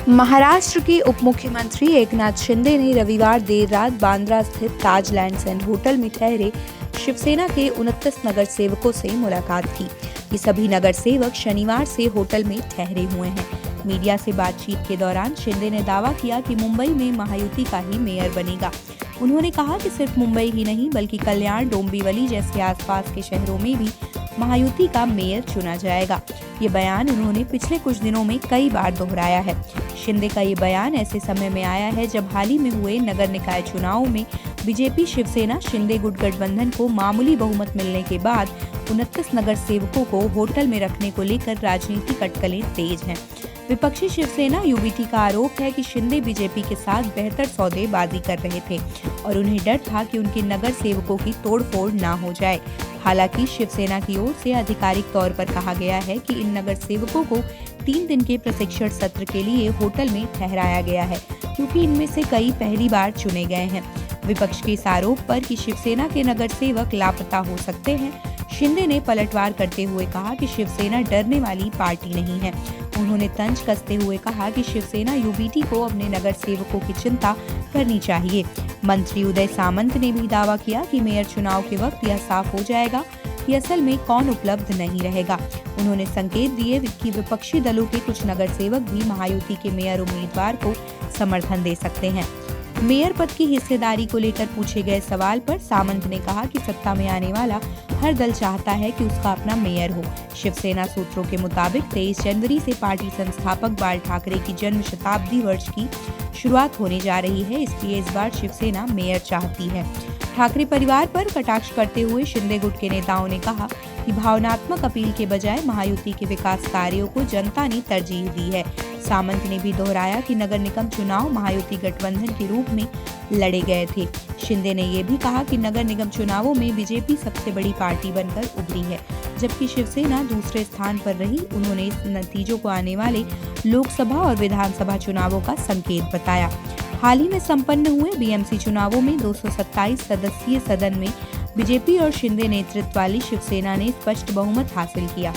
महाराष्ट्र के उप मुख्यमंत्री एकनाथ शिंदे ने रविवार देर रात बांद्रा स्थित ताज लैंड्स एंड होटल में ठहरे शिवसेना के 29 नगर सेवकों से मुलाकात की। ये सभी नगर सेवक शनिवार से होटल में ठहरे हुए हैं। मीडिया से बातचीत के दौरान शिंदे ने दावा किया कि मुंबई में महायुति का ही मेयर बनेगा। उन्होंने कहा कि सिर्फ मुंबई ही नहीं बल्कि कल्याण, डोंबिवली जैसे आसपास के शहरों में भी महायुति का मेयर चुना जाएगा। ये बयान उन्होंने पिछले कुछ दिनों में कई बार दोहराया है। शिंदे का ये बयान ऐसे समय में आया है जब हाल ही में हुए नगर निकाय चुनावों में बीजेपी शिवसेना शिंदे गुट गठबंधन को मामूली बहुमत मिलने के बाद 29 नगर सेवकों को होटल में रखने को लेकर राजनीतिक अटकलें तेज हैं। विपक्षी शिवसेना यूबीटी का आरोप है कि शिंदे बीजेपी के साथ बेहतर सौदेबाजी कर रहे थे और उन्हें डर था कि उनके नगर सेवकों की तोड़फोड़ ना हो जाए। हालांकि शिवसेना की ओर से आधिकारिक तौर पर कहा गया है कि इन नगर सेवकों को 3 दिन के प्रशिक्षण सत्र के लिए होटल में ठहराया गया है, क्योंकि इनमें से कई पहली बार चुने गए हैं। विपक्ष के इस आरोप पर कि शिवसेना के नगर सेवक लापता हो सकते हैं, शिंदे ने पलटवार करते हुए कहा कि शिवसेना डरने वाली पार्टी नहीं है। उन्होंने तंज कसते हुए कहा कि शिवसेना यूबीटी को अपने नगर सेवकों की चिंता करनी चाहिए। मंत्री उदय सामंत ने भी दावा किया कि मेयर चुनाव के वक्त यह साफ हो जाएगा कि असल में कौन उपलब्ध नहीं रहेगा। उन्होंने संकेत दिए कि विपक्षी दलों के कुछ नगर सेवक भी महायुति के मेयर उम्मीदवार को समर्थन दे सकते हैं। मेयर पद की हिस्सेदारी को लेकर पूछे गए सवाल पर सामंत ने कहा कि सत्ता में आने वाला हर दल चाहता है कि उसका अपना मेयर हो। शिवसेना सूत्रों के मुताबिक 23 जनवरी से पार्टी संस्थापक बाल ठाकरे की जन्म शताब्दी वर्ष की शुरुआत होने जा रही है, इसलिए इस बार शिवसेना मेयर चाहती है। ठाकरे परिवार पर कटाक्ष करते हुए शिंदे गुट के नेताओं ने कहा कि भावनात्मक अपील के बजाय महायुति के विकास कार्यों को जनता ने तरजीह दी है। सामंत ने भी दोहराया कि नगर निगम चुनाव महायुति गठबंधन के रूप में लड़े गए थे। शिंदे ने यह भी कहा कि नगर निगम चुनावों में बीजेपी सबसे बड़ी पार्टी बनकर उभरी है, जबकि शिवसेना दूसरे स्थान पर रही। उन्होंने इस नतीजों को आने वाले लोकसभा और विधानसभा चुनावों का संकेत बताया। हाल ही में संपन्न हुए बीएमसी चुनावों में 227 सदस्यीय सदन में बीजेपी और शिंदे नेतृत्व वाली शिवसेना ने स्पष्ट बहुमत हासिल किया।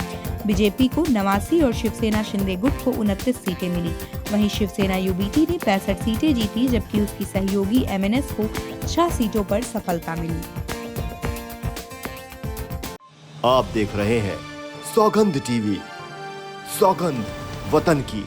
बीजेपी को 89 और शिवसेना शिंदे गुट को 29 सीटें मिली। वहीं शिवसेना यूबीटी ने 65 सीटें जीती, जबकि उसकी सहयोगी एमएनएस को 6 सीटों पर सफलता मिली। आप देख रहे हैं सौगंध टीवी, सौगंध वतन की।